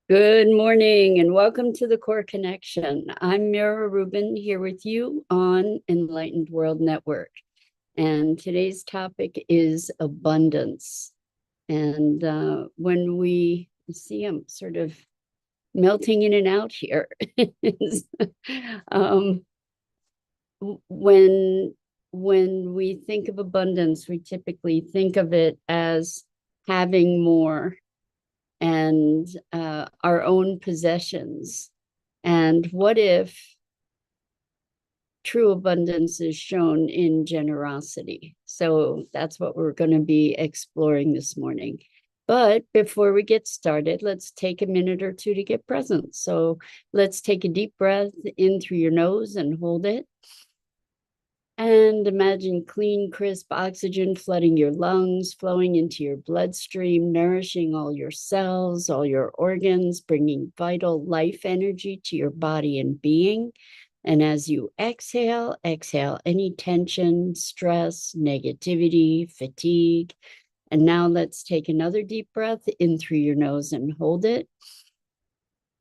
Good morning and welcome to the Core Connection. I'm Mira Rubin here with you on Enlightened World Network. And today's topic is abundance. And when we see, I'm sort of melting in and out here. um, when we think of abundance, we typically think of it as having more and our own possessions. And what if true abundance is shown in generosity? So that's what we're going to be exploring this morning. But before we get started, let's take a minute or two to get present. So let's take a deep breath in through your nose and hold it. And imagine clean, crisp oxygen flooding your lungs, flowing into your bloodstream, nourishing all your cells, all your organs, bringing vital life energy to your body and being. And as you exhale, exhale any tension, stress, negativity, fatigue. And now let's take another deep breath in through your nose and hold it.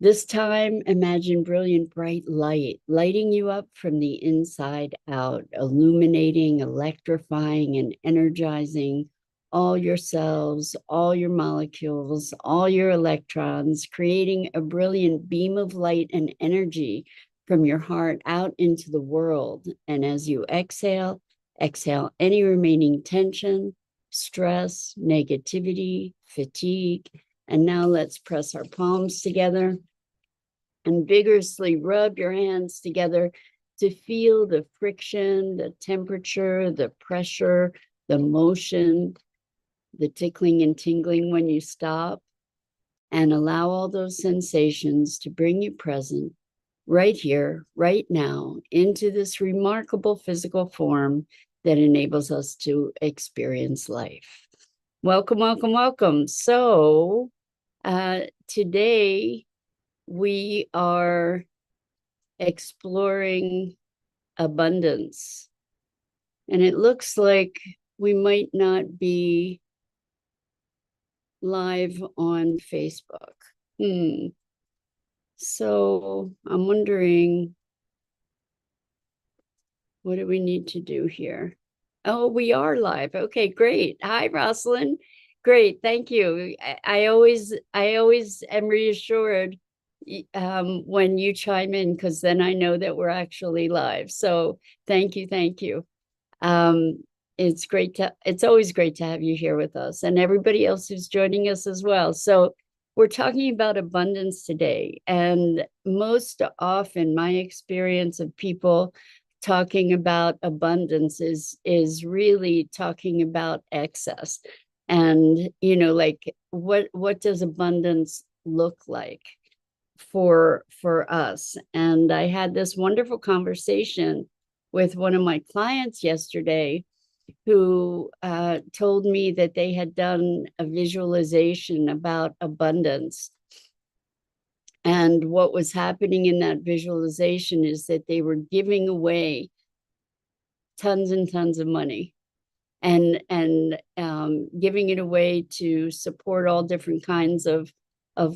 This time, imagine brilliant, bright light lighting you up from the inside out, illuminating, electrifying, and energizing all your cells, all your molecules, all your electrons, creating a brilliant beam of light and energy from your heart out into the world. And as you exhale, exhale any remaining tension, stress, negativity, fatigue. And now let's press our palms together and vigorously rub your hands together to feel the friction, the temperature, the pressure, the motion, the tickling and tingling when you stop, and allow all those sensations to bring you present right here, right now, into this remarkable physical form that enables us to experience life. Welcome, welcome, welcome. So today we are exploring abundance. And it looks like we might not be live on Facebook. So I'm wondering, what do we need to do here? Oh, we are live. Okay, great. Hi, Rosalind. Great, thank you. I always am reassured when you chime in, because then I know that we're actually live. So thank you, thank you. It's always great to have you here with us and everybody else who's joining us as well. So we're talking about abundance today. And most often my experience of people talking about abundance is really talking about excess. And, like what does abundance look like for us? And I had this wonderful conversation with one of my clients yesterday who told me that they had done a visualization about abundance. And what was happening in that visualization is that they were giving away tons and tons of money and giving it away to support all different kinds of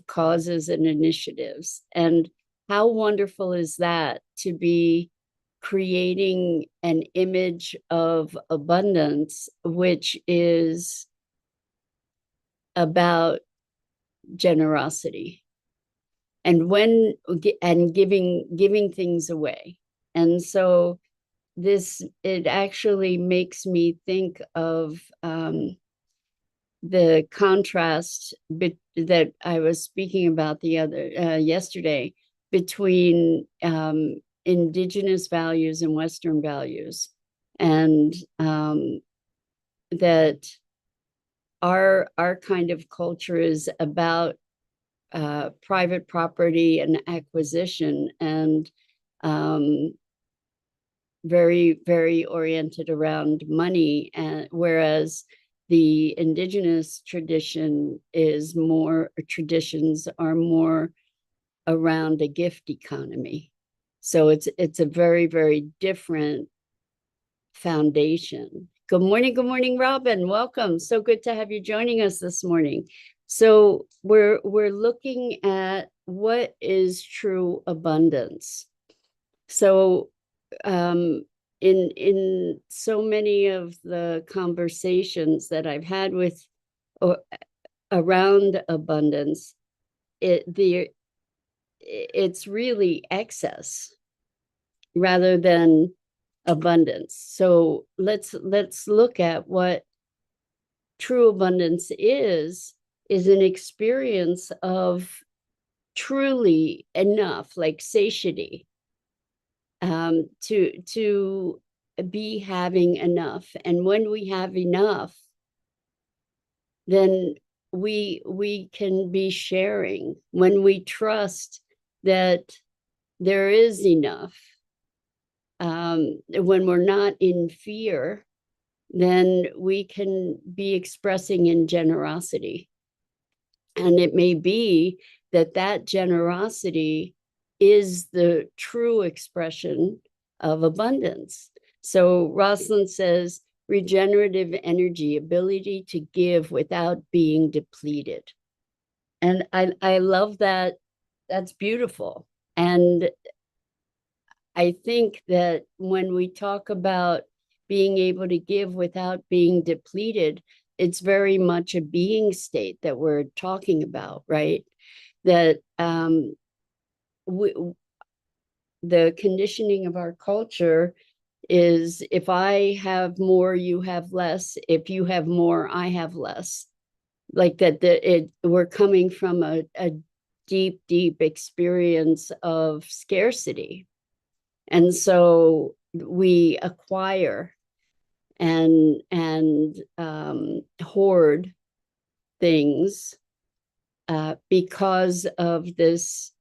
causes and initiatives. And how wonderful is that, to be creating an image of abundance, which is about generosity and giving things away. And so it actually makes me think of the contrast that I was speaking about yesterday between indigenous values and Western values, and that our kind of culture is about private property and acquisition, and very, very oriented around money, and whereas the indigenous traditions are more around a gift economy. So it's a very, very different foundation. Good morning, Robin. Welcome. So good to have you joining us this morning. So we're looking at what is true abundance. So in so many of the conversations that I've had with or around abundance, it's really excess rather than abundance. So let's look at what true abundance is an experience of truly enough, like satiety, to be having enough. And when we have enough, then we can be sharing. When we trust that there is enough, when we're not in fear, then we can be expressing in generosity. And it may be that that generosity is the true expression of abundance. So Rosalind says, regenerative energy, ability to give without being depleted. And I love that. That's beautiful. And I think that when we talk about being able to give without being depleted, it's very much a being state that we're talking about, right? That we, the conditioning of our culture is if I have more, you have less. If you have more, I have less. Like that, we're coming from a deep, deep experience of scarcity. And so we acquire and hoard things because of this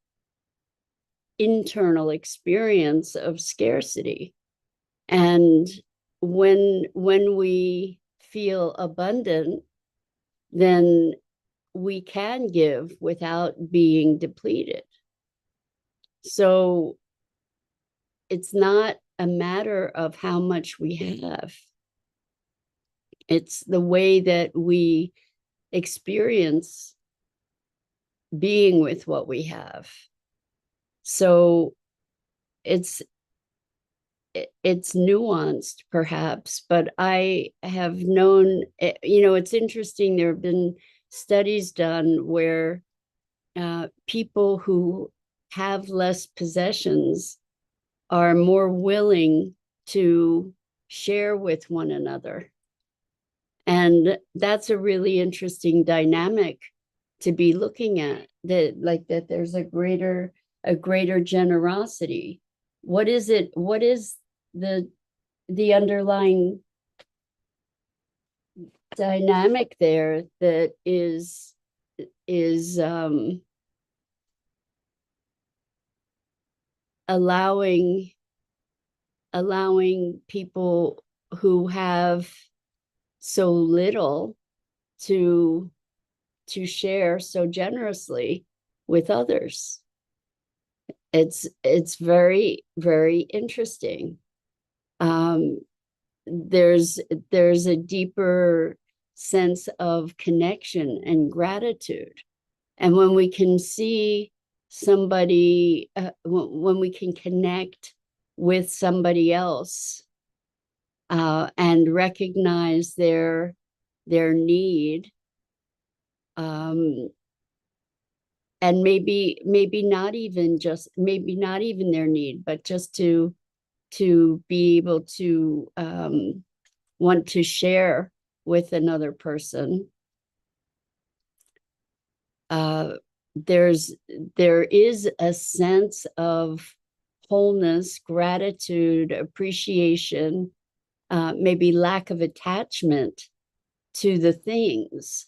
internal experience of scarcity. And when we feel abundant, then we can give without being depleted. So it's not a matter of how much we have. It's the way that we experience being with what we have. So it's nuanced perhaps, but I have known, it's interesting. There have been studies done where people who have less possessions are more willing to share with one another. And that's a really interesting dynamic to be looking at, that there's a greater generosity. What is the underlying dynamic there that is allowing people who have so little to share so generously with others? It's very, very interesting. There's a deeper sense of connection and gratitude. And when we can see somebody, when we can connect with somebody else and recognize their need, and maybe not even their need, but just to be able to want to share with another person. There is a sense of wholeness, gratitude, appreciation, maybe lack of attachment to the things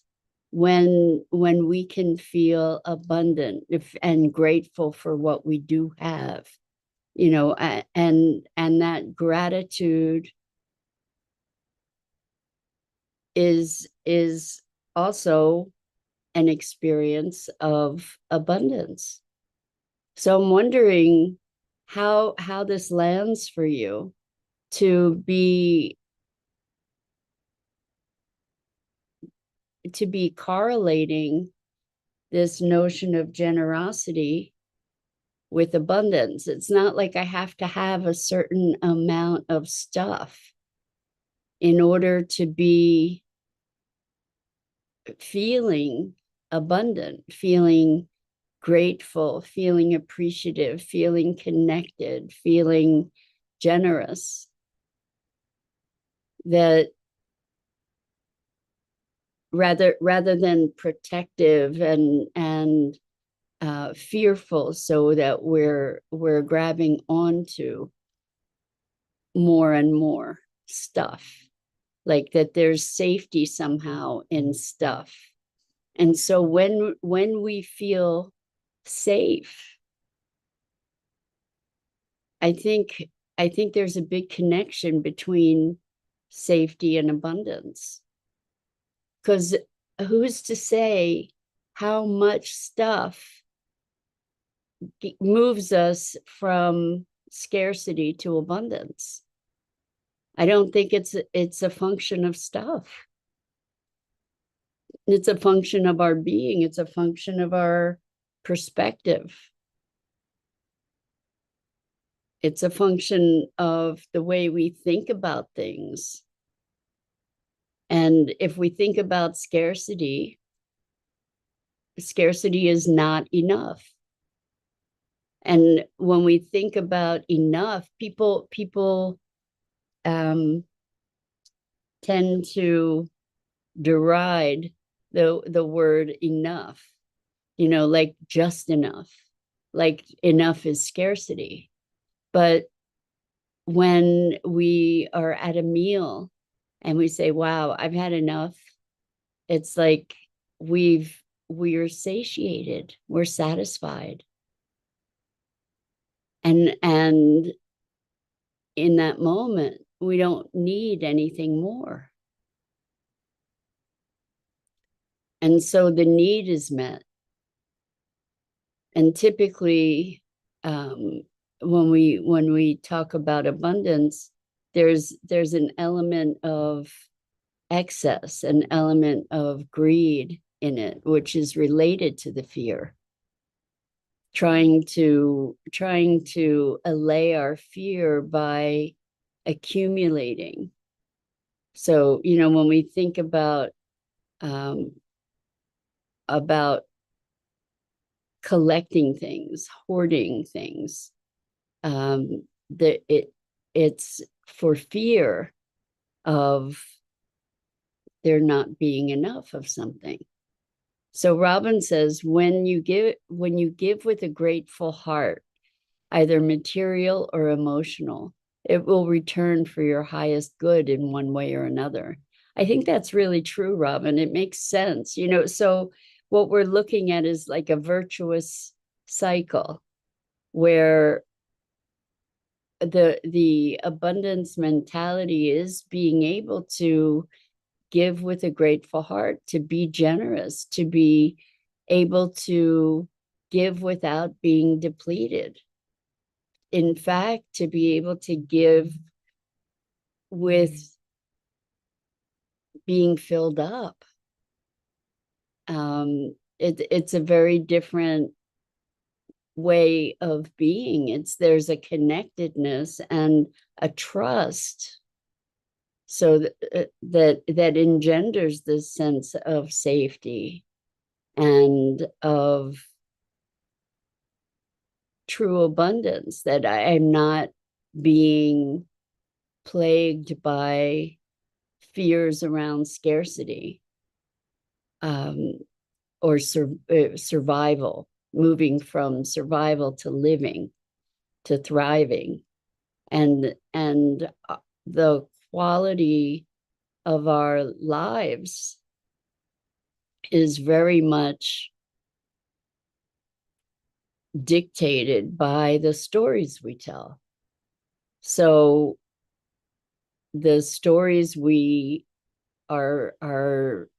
when we can feel abundant and grateful for what we do have, and that gratitude is also an experience of abundance. So I'm wondering how this lands for you, to be correlating this notion of generosity with abundance. It's not like I have to have a certain amount of stuff in order to be feeling abundant, feeling grateful, feeling appreciative, feeling connected, feeling generous. That rather than protective and fearful, so that we're grabbing onto more and more stuff, like that there's safety somehow in stuff. And so when we feel safe, I think I think there's a big connection between safety and abundance. Because who's to say how much stuff moves us from scarcity to abundance? I don't think it's a function of stuff. It's a function of our being. It's a function of our perspective. It's a function of the way we think about things. And if we think about scarcity, scarcity is not enough. And when we think about enough, people tend to deride the word enough, like just enough, like enough is scarcity. But when we are at a meal and we say, wow, I've had enough, it's like we're satiated, we're satisfied. And in that moment, we don't need anything more. And so the need is met. And typically, when we talk about abundance, there's an element of excess, an element of greed in it, which is related to the fear. Trying to allay our fear by accumulating. So, when we think about collecting things, hoarding things, it's for fear of there not being enough of something. So Rubin says, when you give with a grateful heart, either material or emotional, it will return for your highest good in one way or another. I think that's really true, Rubin. It makes sense. So what we're looking at is like a virtuous cycle where the abundance mentality is being able to give with a grateful heart, to be generous, to be able to give without being depleted. In fact, to be able to give with being filled up. It's a very different way of being. There's a connectedness and a trust, so that engenders this sense of safety and of true abundance, that I am not being plagued by fears around scarcity, or survival, moving from survival to living, to thriving. And the quality of our lives is very much dictated by the stories we tell. So the stories we are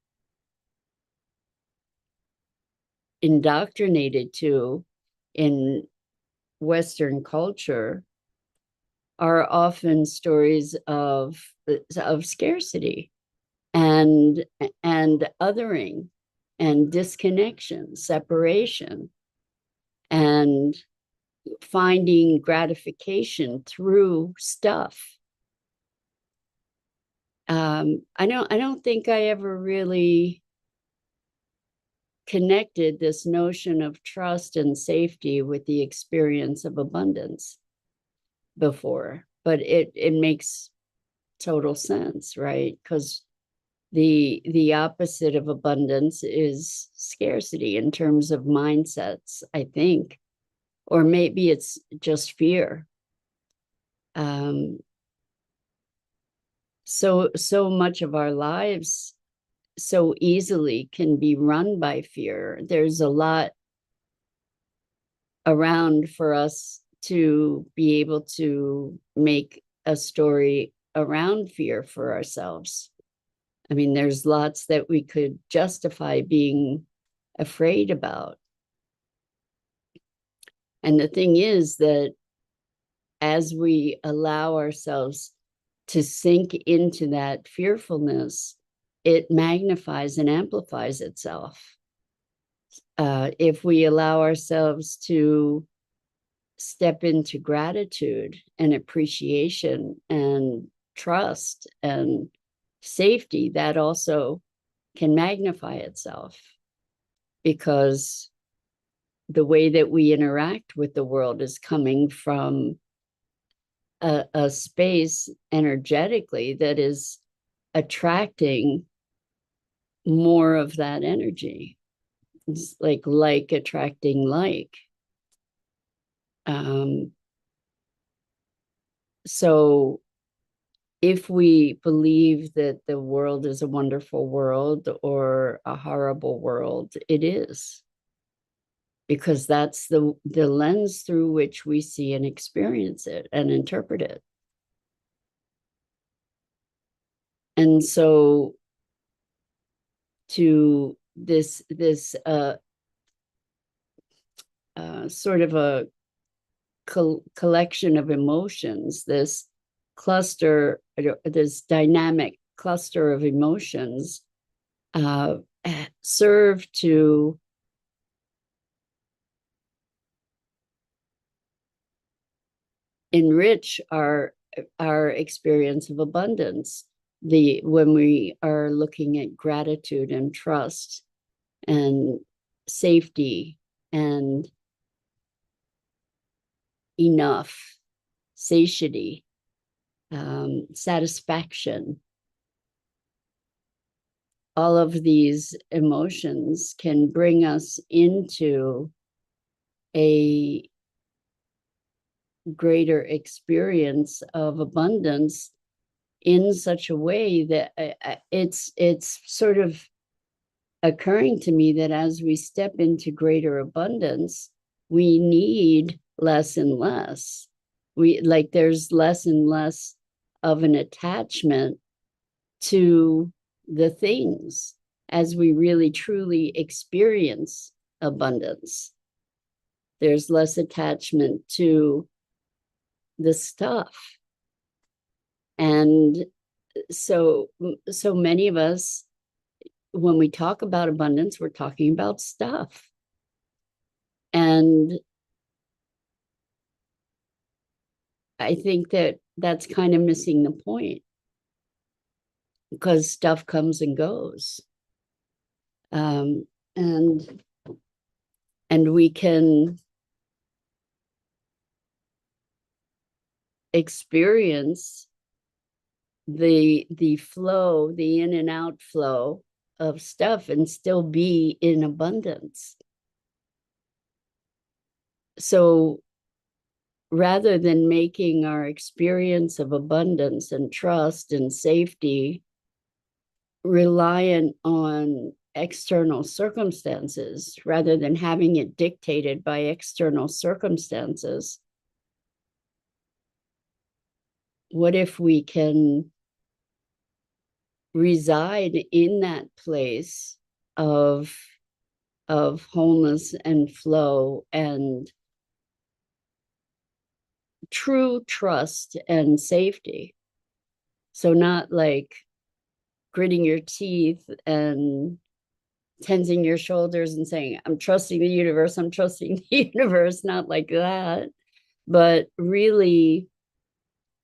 indoctrinated to in Western culture are often stories of scarcity and othering. and disconnection, separation, and finding gratification through stuff. I don't think I ever really connected this notion of trust and safety with the experience of abundance before, but it makes total sense, right? Because the opposite of abundance is scarcity in terms of mindsets, I think, or maybe it's just fear. So much of our lives so easily can be run by fear. There's a lot around for us to be able to make a story around fear for ourselves. I mean, there's lots that we could justify being afraid about. And the thing is that as we allow ourselves to sink into that fearfulness, it magnifies and amplifies itself. If we allow ourselves to step into gratitude and appreciation and trust and safety, that also can magnify itself, because the way that we interact with the world is coming from a space energetically that is attracting more of that energy. It's like attracting like. So if we believe that the world is a wonderful world or a horrible world, it is, because that's the lens through which we see and experience it and interpret it. And so to this sort of a collection of emotions, this cluster, this dynamic cluster of emotions, serve to enrich our experience of abundance. When we are looking at gratitude and trust and safety and enough, satiety, satisfaction, all of these emotions can bring us into a greater experience of abundance in such a way that it's sort of occurring to me that as we step into greater abundance, we need less and less. There's less and less of an attachment to the things as we really truly experience abundance. There's less attachment to the stuff. And so many of us, when we talk about abundance, we're talking about stuff. And I think that that's kind of missing the point, because stuff comes and goes. And we can experience the flow, the in and out flow of stuff, and still be in abundance. So rather than making our experience of abundance and trust and safety reliant on external circumstances, rather than having it dictated by external circumstances, what if we can reside in that place of wholeness and flow and true trust and safety? So not like gritting your teeth and tensing your shoulders and saying, I'm trusting the universe, I'm trusting the universe, not like that, but really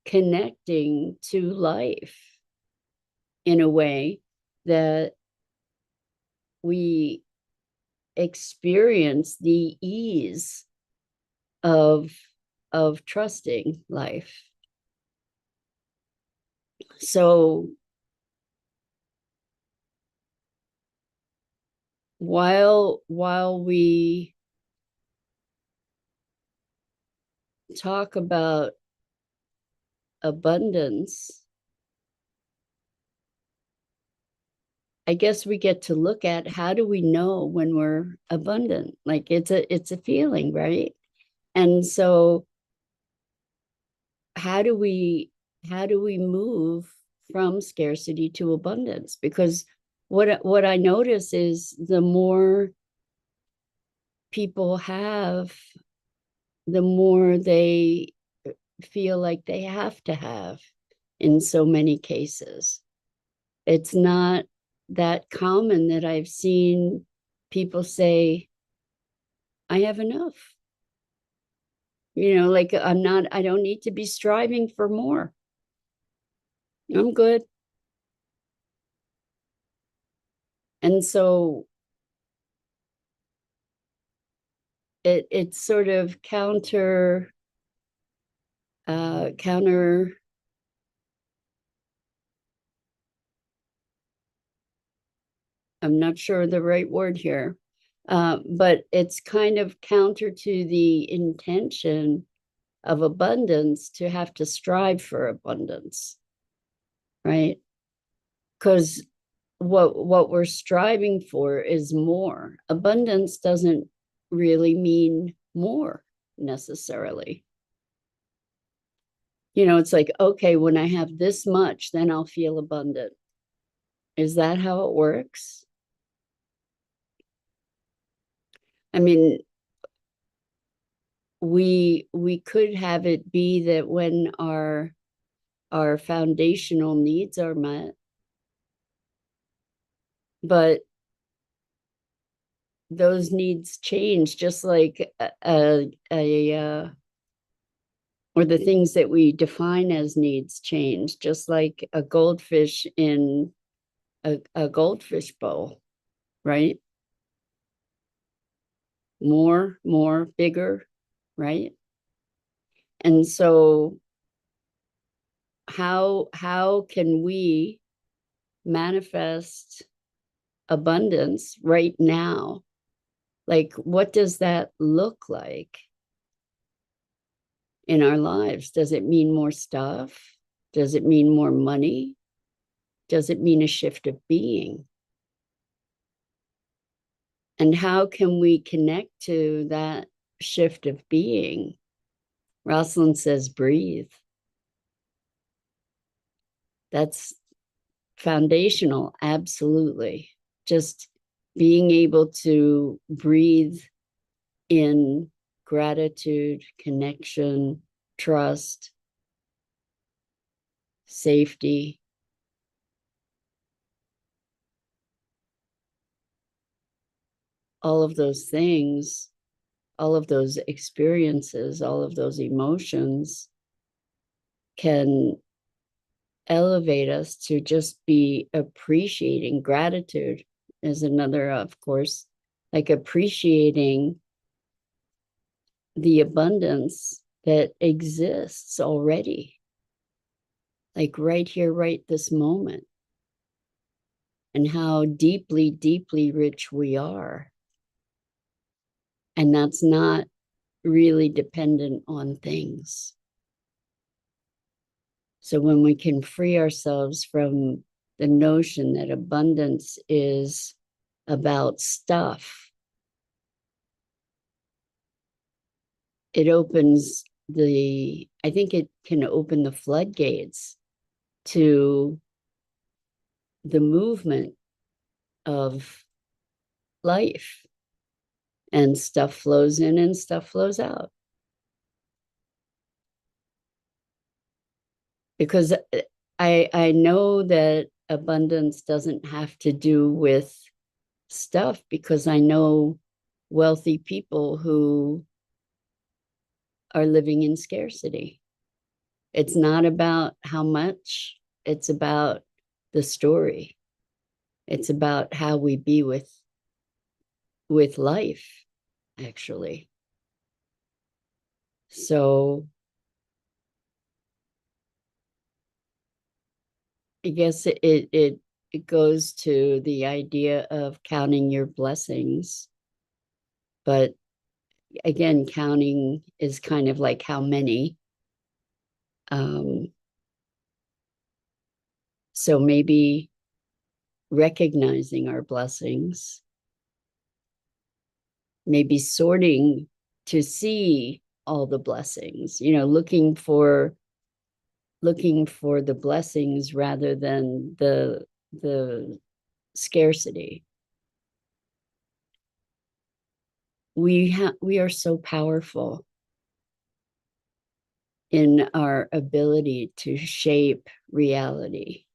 connecting to life in a way that we experience the ease of trusting life. So while we talk about abundance, I guess we get to look at, how do we know when we're abundant? Like it's a feeling, right? And so how do we move from scarcity to abundance? Because what I notice is the more people have, the more they feel like they have to have in so many cases. It's not that common that I've seen people say, I have enough. Like I don't need to be striving for more. I'm good. And so it's sort of counter, I'm not sure the right word here, but it's kind of counter to the intention of abundance to have to strive for abundance, right? Because what we're striving for is more. Abundance doesn't really mean more necessarily. It's like, okay, when I have this much, then I'll feel abundant. Is that how it works? I mean, we could have it be that when our foundational needs are met, but those needs change, just like or the things that we define as needs change, just like a goldfish in a goldfish bowl, right? More, bigger, right? And so how can we manifest abundance right now? Like, what does that look like in our lives? Does it mean more stuff? Does it mean more money? Does it mean a shift of being? And how can we connect to that shift of being? Rosalind says, breathe. That's foundational, absolutely. Just being able to breathe in gratitude, connection, trust, safety. All of those things, all of those experiences, all of those emotions can elevate us to just be appreciating. Gratitude is another, of course, like appreciating the abundance that exists already, like right here, right this moment, and how deeply, deeply rich we are. And that's not really dependent on things. So when we can free ourselves from the notion that abundance is about stuff, it opens I think it can open the floodgates to the movement of life, and stuff flows in and stuff flows out. Because I know that abundance doesn't have to do with stuff because I know wealthy people who are living in scarcity. It's not about how much, it's about the story. It's about how we be with life, actually. So I guess it goes to the idea of counting your blessings. But again, counting is kind of like how many. So maybe recognizing our blessings, maybe sorting to see all the blessings, looking for the blessings rather than the scarcity. We are so powerful in our ability to shape reality.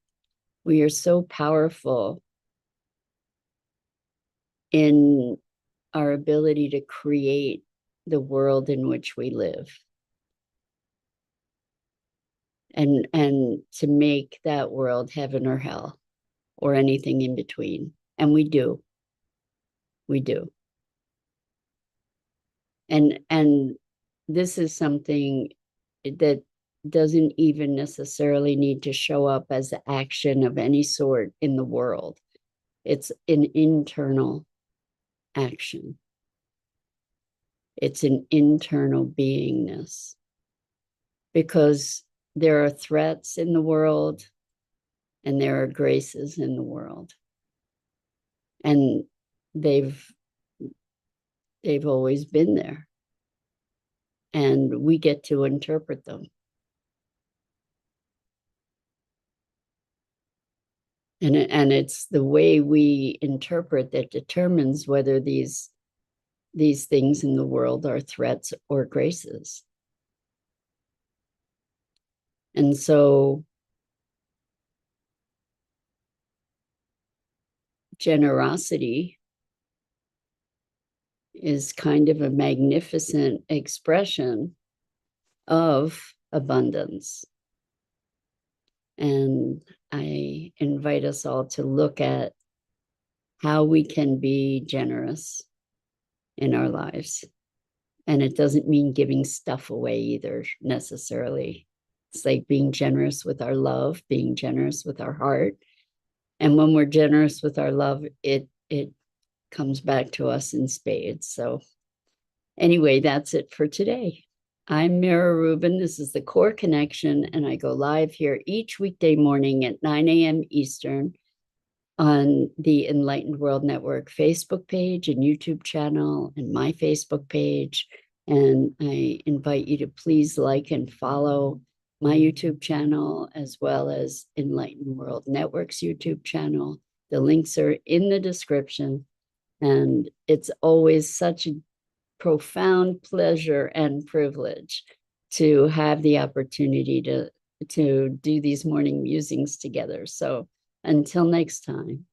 We are so powerful in our ability to create the world in which we live and to make that world heaven or hell or anything in between. And we do. And this is something that doesn't even necessarily need to show up as action of any sort in the world. It's an internal action. It's an internal beingness because there are threats in the world and there are graces in the world. And they've always been there. And we get to interpret them. And it's the way we interpret that determines whether these things in the world are threats or graces. And so generosity is kind of a magnificent expression of abundance. And I invite us all to look at how we can be generous in our lives. And it doesn't mean giving stuff away either, necessarily. It's like being generous with our love, being generous with our heart. And when we're generous with our love, it comes back to us in spades. So anyway, that's it for today. I'm Mira Rubin. This is the Core Connection, and I go live here each weekday morning at 9 a.m. Eastern on the Enlightened World Network Facebook page and YouTube channel and my Facebook page. And I invite you to please like and follow my YouTube channel as well as Enlightened World Network's YouTube channel. The links are in the description. And it's always such a profound pleasure and privilege to have the opportunity to do these morning musings together. So until next time.